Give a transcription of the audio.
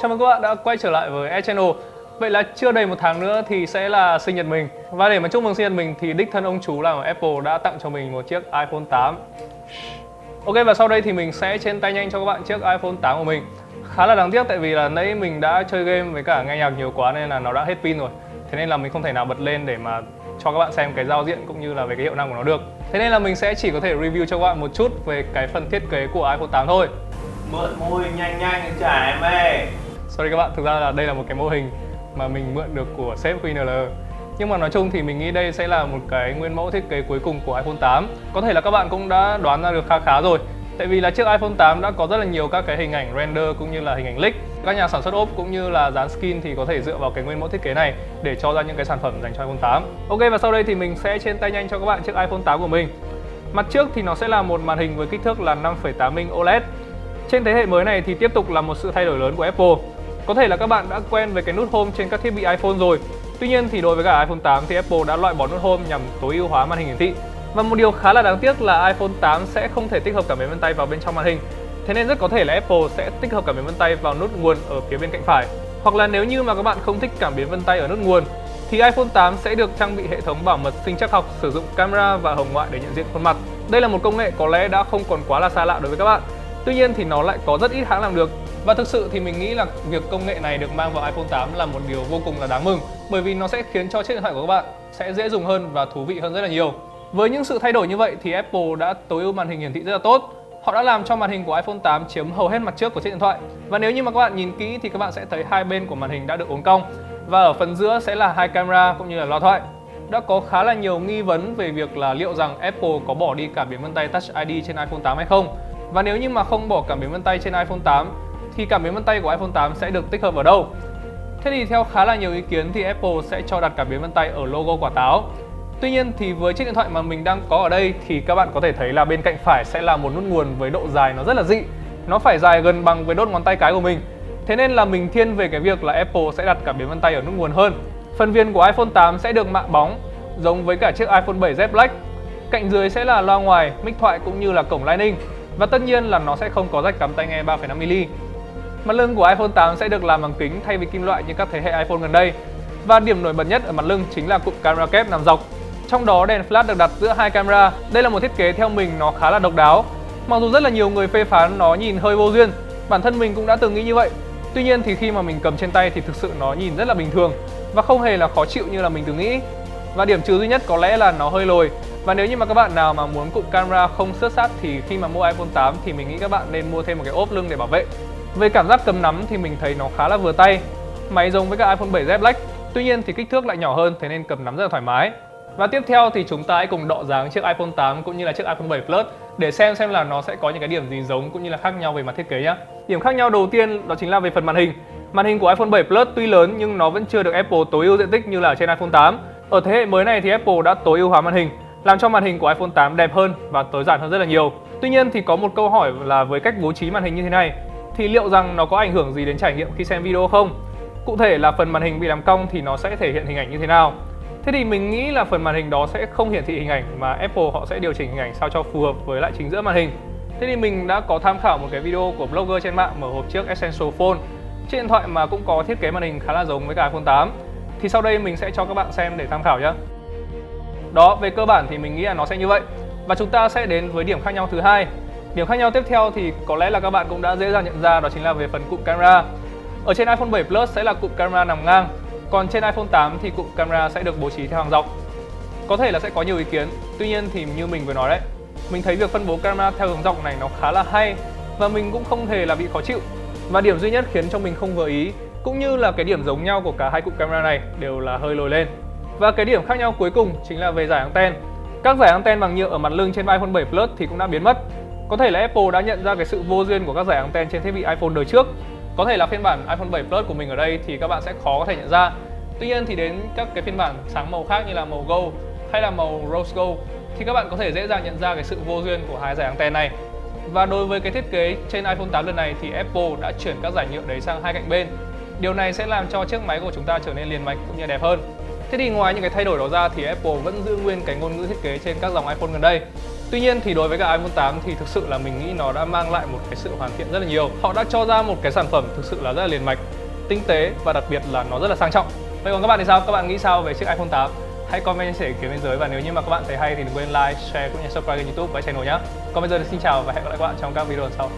Chào mừng các bạn đã quay trở lại với Ed Channel. Vậy là chưa đầy một tháng nữa thì sẽ là sinh nhật mình. Và để mà chúc mừng sinh nhật mình thì đích thân ông chú làm ở Apple đã tặng cho mình một chiếc iPhone 8. Ok, và sau đây thì mình sẽ trên tay nhanh cho các bạn chiếc iPhone 8 của mình. Khá là đáng tiếc tại vì là nãy mình đã chơi game với cả nghe nhạc nhiều quá nên là nó đã hết pin rồi. Thế nên là mình không thể nào bật lên để mà cho các bạn xem cái giao diện cũng như là về cái hiệu năng của nó được. Thế nên là mình sẽ chỉ có thể review cho các bạn một chút về cái phần thiết kế của iPhone 8 thôi. Mượn mô hình nhanh nhanh trả em ơi. Sorry các bạn, thực ra là đây là một cái mô hình mà mình mượn được của sếp QNL. Nhưng mà nói chung thì mình nghĩ đây sẽ là một cái nguyên mẫu thiết kế cuối cùng của iPhone 8. Có thể là các bạn cũng đã đoán ra được khá rồi. Tại vì là chiếc iPhone 8 đã có rất là nhiều các cái hình ảnh render cũng như là hình ảnh leak. Các nhà sản xuất ốp cũng như là dán skin thì có thể dựa vào cái nguyên mẫu thiết kế này để cho ra những cái sản phẩm dành cho iPhone 8. Ok, và sau đây thì mình sẽ trên tay nhanh cho các bạn chiếc iPhone 8 của mình. Mặt trước thì nó sẽ là một màn hình với kích thước là 5,8 inch OLED. Trên thế hệ mới này thì tiếp tục là một sự thay đổi lớn của Apple. Có thể là các bạn đã quen với cái nút Home trên các thiết bị iPhone rồi. Tuy nhiên thì đối với cả iPhone 8 thì Apple đã loại bỏ nút Home nhằm tối ưu hóa màn hình hiển thị. Và một điều khá là đáng tiếc là iPhone 8 sẽ không thể tích hợp cảm biến vân tay vào bên trong màn hình. Thế nên rất có thể là Apple sẽ tích hợp cảm biến vân tay vào nút nguồn ở phía bên cạnh phải. Hoặc là nếu như mà các bạn không thích cảm biến vân tay ở nút nguồn thì iPhone 8 sẽ được trang bị hệ thống bảo mật sinh trắc học sử dụng camera và hồng ngoại để nhận diện khuôn mặt. Đây là một công nghệ có lẽ đã không còn quá là xa lạ đối với các bạn. Tuy nhiên thì nó lại có rất ít hãng làm được. Và thực sự thì mình nghĩ là việc công nghệ này được mang vào iPhone 8 là một điều vô cùng là đáng mừng, bởi vì nó sẽ khiến cho chiếc điện thoại của các bạn sẽ dễ dùng hơn và thú vị hơn rất là nhiều. Với những sự thay đổi như vậy thì Apple đã tối ưu màn hình hiển thị rất là tốt. Họ đã làm cho màn hình của iPhone 8 chiếm hầu hết mặt trước của chiếc điện thoại. Và nếu như mà các bạn nhìn kỹ thì các bạn sẽ thấy hai bên của màn hình đã được uốn cong. Và ở phần giữa sẽ là hai camera cũng như là loa thoại. Đã có khá là nhiều nghi vấn về việc là liệu rằng Apple có bỏ đi cảm biến vân tay Touch ID trên iPhone 8 hay không. Và nếu như mà không bỏ cảm biến vân tay trên iPhone 8 thì cảm biến vân tay của iPhone 8 sẽ được tích hợp ở đâu? Thế thì theo khá là nhiều ý kiến thì Apple sẽ cho đặt cảm biến vân tay ở logo quả táo. Tuy nhiên thì với chiếc điện thoại mà mình đang có ở đây thì các bạn có thể thấy là bên cạnh phải sẽ là một nút nguồn với độ dài nó rất là dị. Nó phải dài gần bằng với đốt ngón tay cái của mình. Thế nên là mình thiên về cái việc là Apple sẽ đặt cảm biến vân tay ở nút nguồn hơn. Phần viền của iPhone 8 sẽ được mạ bóng giống với cả chiếc iPhone 7Z Black. Cạnh dưới sẽ là loa ngoài, mic thoại cũng như là cổng Lightning. Và tất nhiên là nó sẽ không có jack cắm tai nghe 3,5mm. Mặt lưng của iPhone 8 sẽ được làm bằng kính thay vì kim loại như các thế hệ iPhone gần đây. Và điểm nổi bật nhất ở mặt lưng chính là cụm camera kép nằm dọc. Trong đó đèn flash được đặt giữa hai camera. Đây là một thiết kế theo mình nó khá là độc đáo. Mặc dù rất là nhiều người phê phán nó nhìn hơi vô duyên, bản thân mình cũng đã từng nghĩ như vậy. Tuy nhiên thì khi mà mình cầm trên tay thì thực sự nó nhìn rất là bình thường và không hề là khó chịu như là mình từng nghĩ. Và điểm trừ duy nhất có lẽ là nó hơi lồi. Và nếu như mà các bạn nào mà muốn cụm camera không xước sát thì khi mà mua iPhone 8 thì mình nghĩ các bạn nên mua thêm một cái ốp lưng để bảo vệ. Về cảm giác cầm nắm thì mình thấy nó khá là vừa tay. Máy giống với cả iPhone 7Z Black, tuy nhiên thì kích thước lại nhỏ hơn, thế nên cầm nắm rất là thoải mái. Và tiếp theo thì chúng ta hãy cùng đọ dáng chiếc iPhone 8 cũng như là chiếc iPhone 7 Plus để xem là nó sẽ có những cái điểm gì giống cũng như là khác nhau về mặt thiết kế nhé. Điểm khác nhau đầu tiên đó chính là về phần màn hình. Màn hình của iPhone 7 Plus tuy lớn nhưng nó vẫn chưa được Apple tối ưu diện tích như là ở trên iPhone 8. Ở thế hệ mới này thì Apple đã tối ưu hóa màn hình, làm cho màn hình của iPhone 8 đẹp hơn và tối giản hơn rất là nhiều. Tuy nhiên thì có một câu hỏi là với cách bố trí màn hình như thế này thì liệu rằng nó có ảnh hưởng gì đến trải nghiệm khi xem video không? Cụ thể là phần màn hình bị làm cong thì nó sẽ thể hiện hình ảnh như thế nào? Thế thì mình nghĩ là phần màn hình đó sẽ không hiển thị hình ảnh mà Apple họ sẽ điều chỉnh hình ảnh sao cho phù hợp với lại chính giữa màn hình. Thế thì mình đã có tham khảo một cái video của blogger trên mạng mở hộp chiếc Essential Phone, chiếc điện thoại mà cũng có thiết kế màn hình khá là giống với cả iPhone 8. Thì sau đây mình sẽ cho các bạn xem để tham khảo nhé. Đó, về cơ bản thì mình nghĩ là nó sẽ như vậy. Và chúng ta sẽ đến với điểm khác nhau thứ hai. Điểm khác nhau tiếp theo thì có lẽ là các bạn cũng đã dễ dàng nhận ra, đó chính là về phần cụm camera. Ở trên iPhone 7 Plus sẽ là cụm camera nằm ngang, còn trên iPhone 8 thì cụm camera sẽ được bố trí theo hàng dọc. Có thể là sẽ có nhiều ý kiến, tuy nhiên thì như mình vừa nói đấy, mình thấy việc phân bố camera theo hướng dọc này nó khá là hay và mình cũng không hề là bị khó chịu. Và điểm duy nhất khiến cho mình không vừa ý cũng như là cái điểm giống nhau của cả hai cụm camera này đều là hơi lồi lên. Và cái điểm khác nhau cuối cùng chính là về dải anten. Các dải anten bằng nhựa ở mặt lưng trên iPhone 7 Plus thì cũng đã biến mất. Có thể là Apple đã nhận ra cái sự vô duyên của các dải anten trên thiết bị iPhone đời trước. Có thể là phiên bản iPhone 7 Plus của mình ở đây thì các bạn sẽ khó có thể nhận ra. Tuy nhiên thì đến các cái phiên bản sáng màu khác như là màu Gold hay là màu Rose Gold thì các bạn có thể dễ dàng nhận ra cái sự vô duyên của hai dải anten này. Và đối với cái thiết kế trên iPhone 8 lần này thì Apple đã chuyển các dải nhựa đấy sang hai cạnh bên. Điều này sẽ làm cho chiếc máy của chúng ta trở nên liền mạch cũng như đẹp hơn. Thế thì ngoài những cái thay đổi đó ra thì Apple vẫn giữ nguyên cái ngôn ngữ thiết kế trên các dòng iPhone gần đây. Tuy nhiên thì đối với cả iPhone 8 thì thực sự là mình nghĩ nó đã mang lại một cái sự hoàn thiện rất là nhiều. Họ đã cho ra một cái sản phẩm thực sự là rất là liền mạch, tinh tế và đặc biệt là nó rất là sang trọng. Vậy còn các bạn thì sao? Các bạn nghĩ sao về chiếc iPhone 8? Hãy comment chia sẻ ý kiến bên dưới, và nếu như mà các bạn thấy hay thì đừng quên like, share cũng như subscribe kênh YouTube và channel nhé. Còn bây giờ thì xin chào và hẹn gặp lại các bạn trong các video lần sau.